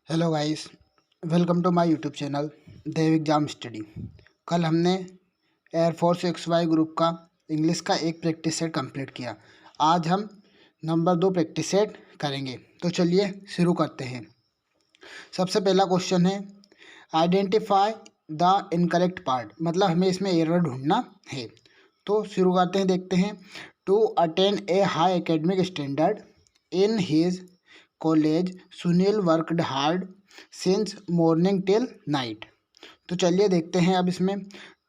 Hello guys, welcome to my YouTube channel Dev exam study. कल हमने air force XY group का English का एक प्रैक्टिस सेट कंप्लीट किया। आज हम नंबर 2 प्रैक्टिस सेट करेंगे। तो चलिए शुरू करते हैं। सबसे पहला क्वेश्चन है आइडेंटिफाई द इनकरेक्ट पार्ट, मतलब हमें इसमें एरर ढूंढना है। तो शुरू करते हैं, देखते हैं। To attain a high academic standard in his college Sunil worked hard since morning till night. तो चलिए देखते हैं अब इसमें।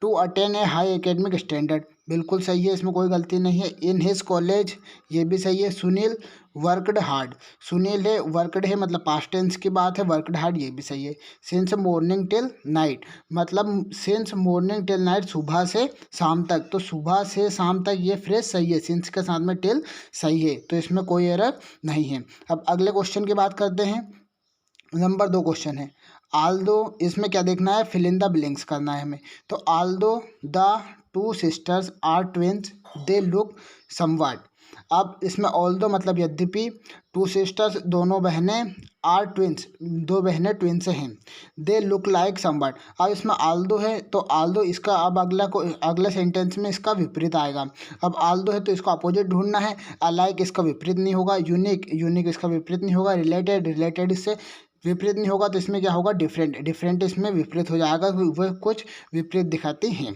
To attain a high academic standard बिल्कुल सही है, इसमें कोई गलती नहीं है। इन हिज कॉलेज ये भी सही है। सुनील वर्कड हार्ड, सुनील है, वर्कड है मतलब पास्ट टेंस की बात है, वर्कड हार्ड ये भी सही है। सिंस मॉर्निंग टिल नाइट मतलब सिंस मॉर्निंग टिल नाइट सुबह से शाम तक, तो सुबह से शाम तक ये फ्रेज सही है, सिंस के साथ में टिल सही है, तो इसमें कोई एरर नहीं है। अब अगले क्वेश्चन की बात करते हैं। नंबर 2 क्वेश्चन है आल्दो, इसमें क्या देखना है, फिल इन द ब्लैंक्स करना है हमें। तो although the two sisters are twins they look somewhat. अब इसमें ऑल्दो मतलब यद्यपि, टू सिस्टर्स दोनों बहनें, आर ट्विंस दो बहनें ट्विंस हैं, दे लुक लाइक समवट। अब इसमें आल्दो है तो आल्दो इसका अब अगला सेंटेंस में इसका विपरीत आएगा। अब आल्दो है तो इसका अपोजिट ढूंढना है। अलाइक इसका विपरीत नहीं होगा, यूनिक यूनिक इसका विपरीत नहीं होगा, रिलेटेड रिलेटेड इससे विपरीत नहीं होगा, तो इसमें क्या होगा, डिफरेंट डिफरेंट इसमें विपरीत हो जाएगा, वह कुछ विपरीत दिखाती हैं।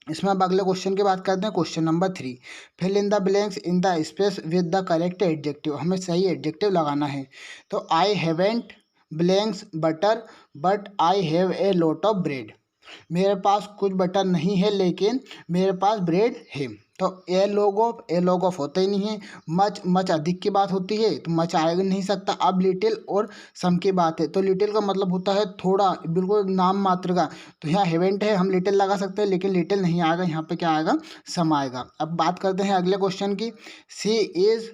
इसमें अब अगले क्वेश्चन की बात करते हैं। Question number 3, fill in the blanks in the space with the correct adjective, हमें सही एडजेक्टिव लगाना है। तो I haven't blanks butter but I have a lot of bread, मेरे पास कुछ बटर नहीं है लेकिन मेरे पास ब्रेड है। तो ए लॉग ऑफ होता ही नहीं है। मच मच अधिक की बात होती है तो मच आएगा नहीं सकता। अब लिटिल और सम की बात है तो लिटिल का मतलब होता है थोड़ा, बिल्कुल नाम मात्र का। तो यहाँ हेवेंट है, हम लिटिल लगा सकते हैं लेकिन लिटिल नहीं आएगा, यहाँ पे क्या आएगा, सम आएगा। अब बात करते हैं अगले क्वेश्चन की। सी इज़,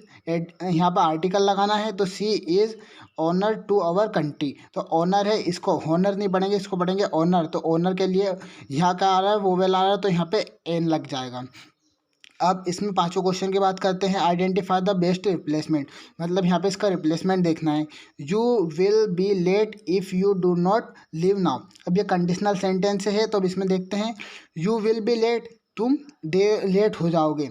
यहाँ पर आर्टिकल लगाना है तो she is honour to our country. तो ऑनर है, इसको ऑनर नहीं पढ़ेंगे, इसको पढ़ेंगे ऑनर। तो ऑनर के लिए यहाँ का आ रहा है, वोवेल आ रहा है, तो यहाँ पे एन लग जाएगा। अब इसमें पांचों क्वेश्चन की बात करते हैं। आइडेंटिफाई द बेस्ट रिप्लेसमेंट, मतलब यहाँ पे इसका रिप्लेसमेंट देखना है। You will be late if you do not leave now. अब ये कंडीशनल सेंटेंस है तो अब इसमें देखते हैं। यू विल बी लेट, तुम लेट हो जाओगे।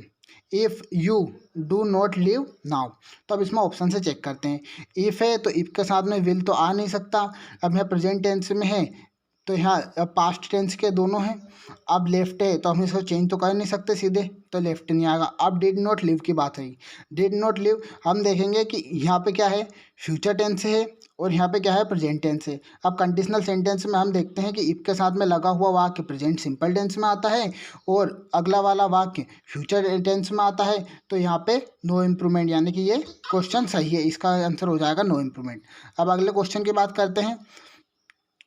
If you do not leave now, तो अब इसमें ऑप्शन से चेक करते हैं। इफ़ है तो इफ़ के साथ में विल तो आ नहीं सकता। अब यहाँ प्रेजेंट टेंस में है तो यहाँ पास्ट टेंस के दोनों हैं। अब लेफ्ट है तो हम इसको चेंज तो कर नहीं सकते सीधे, तो लेफ्ट नहीं आएगा। अब डिड नॉट लिव की बात है, डिड नॉट लिव हम देखेंगे कि यहाँ पे क्या है, फ्यूचर टेंस है और यहाँ पे क्या है, प्रेजेंट टेंस है। अब कंडीशनल सेंटेंस में हम देखते हैं कि इफ के साथ में लगा हुआ वाक्य प्रेजेंट सिंपल टेंस में आता है और अगला वाला वाक्य फ्यूचर टेंस में आता है। तो यहाँ पे नो इम्प्रूवमेंट, यानी कि ये क्वेश्चन सही है, इसका आंसर हो जाएगा नो इम्प्रूवमेंट। अब अगले क्वेश्चन की बात करते हैं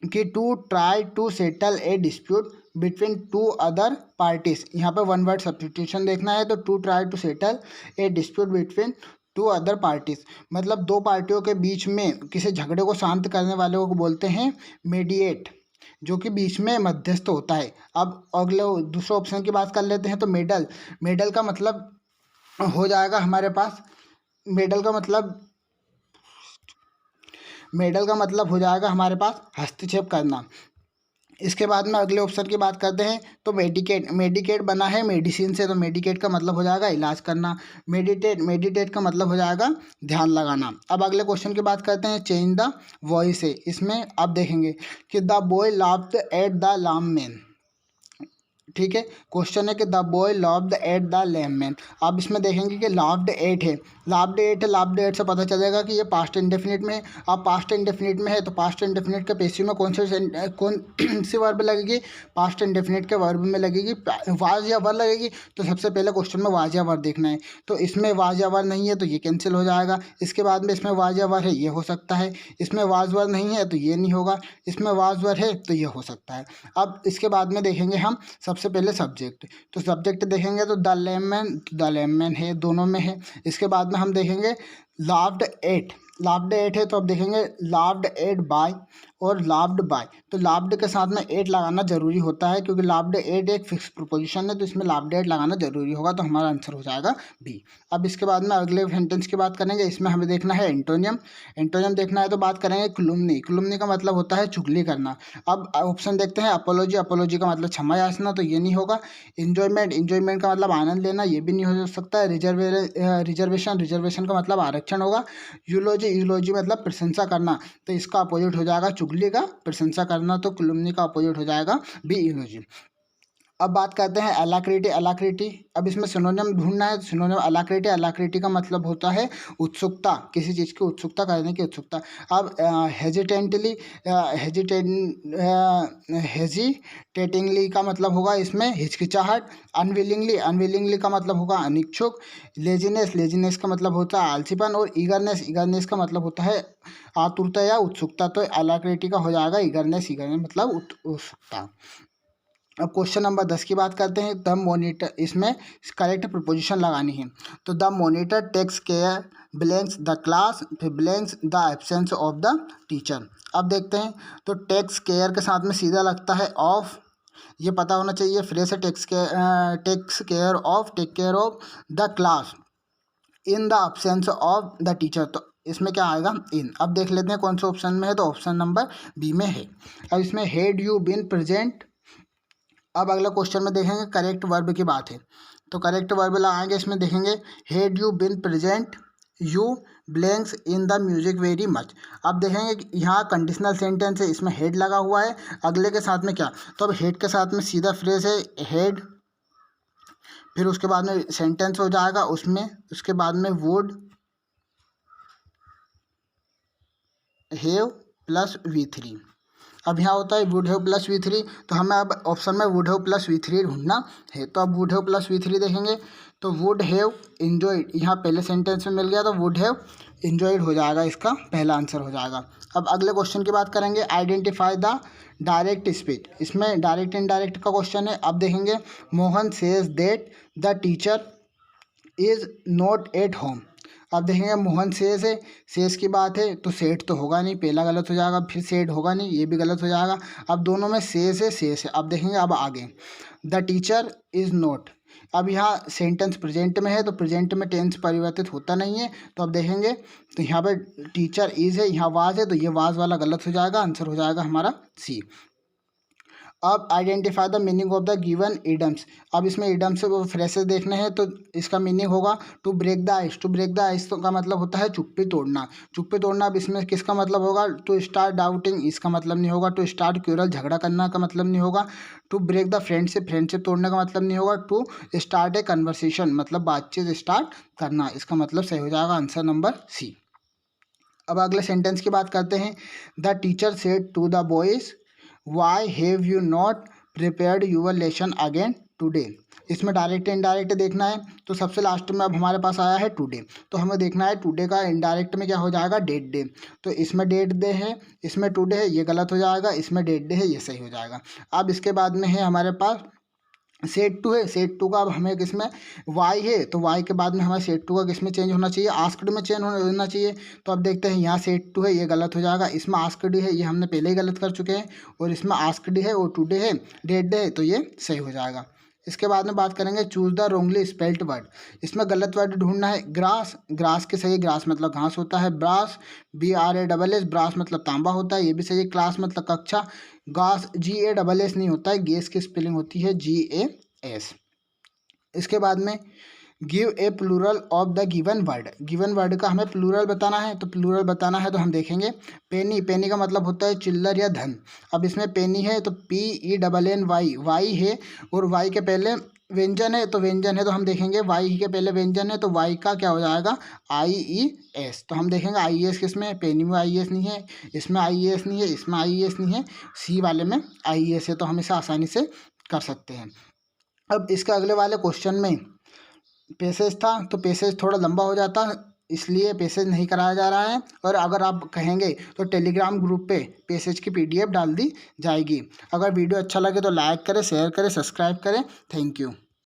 कि to try to settle a dispute between two other parties, यहाँ पे वन वर्ड सब्स्टिट्यूशन देखना है। तो to try to settle a dispute between two other parties, मतलब दो पार्टियों के बीच में किसी झगड़े को शांत करने वाले को बोलते हैं मेडिएट, जो कि बीच में मध्यस्थ होता है। अब अगले दूसरे ऑप्शन की बात कर लेते हैं। तो मेडल, मेडल का मतलब हो जाएगा हमारे पास, मेडल का मतलब, मेडल का मतलब हो जाएगा हमारे पास हस्तक्षेप करना। इसके बाद में अगले ऑप्शन की बात करते हैं। तो मेडिकेट, मेडिकेट बना है मेडिसिन से, तो मेडिकेट का मतलब हो जाएगा इलाज करना। मेडिटेट, मेडिटेट का मतलब हो जाएगा ध्यान लगाना। अब अगले क्वेश्चन की बात करते हैं। चेंज द वॉइस है, इसमें आप देखेंगे कि the boy laughed at the lame man, ठीक है। क्वेश्चन है कि the boy loved at the lame man. आप इसमें देखेंगे कि लाफ्ड एट है, लाफ्ड एट है, लाफ्ड एट से पता चलेगा कि ये पास्ट इंडेफिनिट में है। अब पास्ट इंडेफिनिट में है तो पास्ट इंडेफिनिट के पेसिव में कौन सी वर्ब लगेगी, पास्ट इंडेफिनिट के वर्ब में लगेगी वाज या वर लगेगी। तो सबसे पहले क्वेश्चन में वाज या वर देखना है। तो इसमें वाज या वर नहीं है तो ये कैंसिल हो जाएगा। इसके बाद में इसमें वाज या वर है, ये हो सकता है। इसमें वाज वर नहीं है तो ये नहीं होगा। इसमें वाज वर है तो ये हो सकता है। अब इसके बाद में देखेंगे हम सबसे पहले सब्जेक्ट। तो सब्जेक्ट देखेंगे तो द लेमन है, दोनों में है। इसके बाद में हम देखेंगे लाफ्ड एट, लाफ्ड एट है तो अब देखेंगे लाफ्ड एट बाय और लाफ्ड बाय। तो लाफ्ड के साथ में एट लगाना जरूरी होता है क्योंकि लाफ्ड एट एक फिक्स प्रोपोजिशन है, तो इसमें लाफ्ड एट लगाना जरूरी होगा, तो हमारा आंसर हो जाएगा बी। अब इसके बाद में अगले सेंटेंस की बात करेंगे। इसमें हमें देखना है एंटोनियम। एंटोनियम देखना है तो बात करेंगे क्लुमनी। क्लुमनी का मतलब होता है चुगली करना। अब ऑप्शन देखते हैं। अपोलॉजी, अपोलॉजी का मतलब क्षमा याचना, तो ये नहीं होगा। इंजॉयमेंट, इंजॉयमेंट का मतलब आनंद लेना, ये भी नहीं हो सकता है। रिजर्वेशन, रिजर्वेशन का मतलब आरक्षण होगा। यूलॉजी, यूलॉजी मतलब प्रशंसा करना, तो इसका अपोजिट हो जाएगा चुगली का प्रशंसा करना, तो क्लुमनी का अपोजिट हो जाएगा बी यूलॉजी। अब बात करते हैं एलाक्रिटी। एलाक्रिटी, अब इसमें सिनोनिम ढूंढना है। सिनोनिम एलाक्रिटी, एलाक्रिटी का मतलब होता है उत्सुकता, किसी चीज़ की उत्सुकता करने की उत्सुकता। अब हेजिटेंटली, हेजिटेटिंगली का मतलब होगा इसमें हिचकिचाहट। अनविलिंगली, अनविलिंगली का मतलब होगा अनिच्छुक। लेजीनेस, लेजीनेस का मतलब होता है आलसीपन। और ईगरनेस, ईगरनेस का मतलब होता है आतुरता या उत्सुकता। तो एलाक्रिटी का हो जाएगा ईगरनेस, ईगरनेस मतलब उत्सुकता। अब क्वेश्चन नंबर 10 की बात करते हैं। द मॉनिटर, इसमें करेक्ट प्रपोजिशन लगानी है। तो the monitor takes care blanks the class, फिर blanks the absence of the teacher. अब देखते हैं। तो टेक्स केयर के साथ में सीधा लगता है ऑफ, ये पता होना चाहिए। फ्रेज है takes care of, take care of the class in the absence of the teacher. तो इसमें क्या आएगा इन। अब देख लेते हैं कौन से ऑप्शन में है, तो ऑप्शन नंबर बी में है। अब इसमें हैड यू बीन प्रेजेंट। अब अगला क्वेश्चन में देखेंगे करेक्ट वर्ब की बात है, तो करेक्ट वर्ब लगाएंगे। इसमें देखेंगे had you been present you blanks in the music very much. अब देखेंगे कि यहाँ कंडीशनल सेंटेंस है, इसमें हेड लगा हुआ है। अगले के साथ में क्या, तो अब हेड के साथ में सीधा फ्रेज है हेड, फिर उसके बाद में सेंटेंस हो जाएगा उसमें, उसके बाद में वुड हैव प्लस V3। अब यहाँ होता है वुड हैव प्लस V3, तो हमें अब ऑप्शन में वुड हैव प्लस V3 ढूंढना है। तो अब वुड हैव प्लस V3 देखेंगे तो वुड हैव इंजॉयड, यहाँ पहले सेंटेंस में मिल गया, तो वुड हैव इंजॉयड हो जाएगा, इसका पहला आंसर हो जाएगा। अब अगले क्वेश्चन की बात करेंगे। Identify the direct speech. इसमें डायरेक्ट इनडायरेक्ट का क्वेश्चन है। अब देखेंगे Mohan says that the teacher is not at home. अब देखेंगे मोहन सेज है, सेज की बात है तो सेठ तो होगा नहीं, पहला गलत हो जाएगा। फिर सेठ होगा नहीं, ये भी गलत हो जाएगा। अब दोनों में सेज है, सेज है। अब देखेंगे अब आगे द टीचर इज़ नॉट। अब यहाँ सेंटेंस प्रेजेंट में है, तो प्रेजेंट में टेंस परिवर्तित होता नहीं है। तो अब देखेंगे तो यहाँ पर टीचर इज़ है, यहाँ वाज है, तो ये वाज वाला गलत हो जाएगा, आंसर हो जाएगा हमारा सी। अब identify the meaning of the given idioms. अब इसमें इडम्स से वो फ्रेसेस देखने हैं, तो इसका मीनिंग होगा to break the ice. To break the ice का मतलब होता है चुप्पी तोड़ना, चुप्पी तोड़ना। अब इसमें किसका मतलब होगा, टू स्टार्ट डाउटिंग, इसका मतलब नहीं होगा। टू स्टार्ट क्यूरल, झगड़ा करना का मतलब नहीं होगा। To break the friendship, friendship तोड़ने का मतलब नहीं होगा। टू स्टार्ट ए कन्वर्सेशन, मतलब बातचीत स्टार्ट करना, इसका मतलब सही हो जाएगा आंसर नंबर सी। अब अगले सेंटेंस की बात करते हैं। The teacher said to the boys why have you not prepared your lesson again today. इसमें डायरेक्ट इनडायरेक्ट देखना है, तो सबसे लास्ट में अब हमारे पास आया है टुडे, तो हमें देखना है टुडे का इनडायरेक्ट में क्या हो जाएगा, डेट डे। तो इसमें डेट डे है, इसमें टुडे है, ये गलत हो जाएगा। इसमें डेट डे है, ये सही हो जाएगा। अब इसके बाद में है हमारे पास सेट टू है। सेट टू का अब हमें किसमें वाई है, तो वाई के बाद में हमें सेट टू का किसमें चेंज होना चाहिए, आस्क्ड में चेंज होना चाहिए। तो अब देखते हैं यहाँ सेट टू है, ये गलत हो जाएगा। इसमें आस्क्ड है, ये हमने पहले ही गलत कर चुके हैं। और इसमें आस्क्ड है और टुडे है, डेट डे है, तो ये सही हो जाएगा। इसके बाद में बात करेंगे choose the Rongli spelt word. इसमें गलत वर्ड ढूंढना है। ग्रास, ग्रास के सही, ग्रास मतलब घास होता है। ब्रास, BRASS, ब्रास मतलब तांबा होता है, ये भी सही है। क्लास मतलब कक्षा। गास, GASS नहीं होता है, गैस की स्पेलिंग होती है GAS। इसके बाद में give a plural of the given word. Given word का हमें प्लूरल बताना है, तो प्लूरल बताना है तो हम देखेंगे पेनी। पेनी का मतलब होता है चिल्लर या धन। अब इसमें पेनी है तो PENNY, वाई है, और वाई के पहले व्यंजन है, तो व्यंजन है तो हम देखेंगे वाई के पहले व्यंजन है, तो वाई का क्या हो जाएगा IES। तो हम देखेंगे IES किसमें, पेनी में IES नहीं है, इसमें IES नहीं है, इसमें IES नहीं है, सी वाले में IES है, तो हम इसे आसानी से कर सकते हैं। अब इसके अगले वाले क्वेश्चन में पैसेज था, तो पैसेज थोड़ा लंबा हो जाता, इसलिए पैसेज नहीं कराया जा रहा है। और अगर आप कहेंगे तो टेलीग्राम ग्रुप पे पैसेज की PDF डाल दी जाएगी। अगर वीडियो अच्छा लगे तो लाइक करें, शेयर करें, सब्सक्राइब करें। Thank you.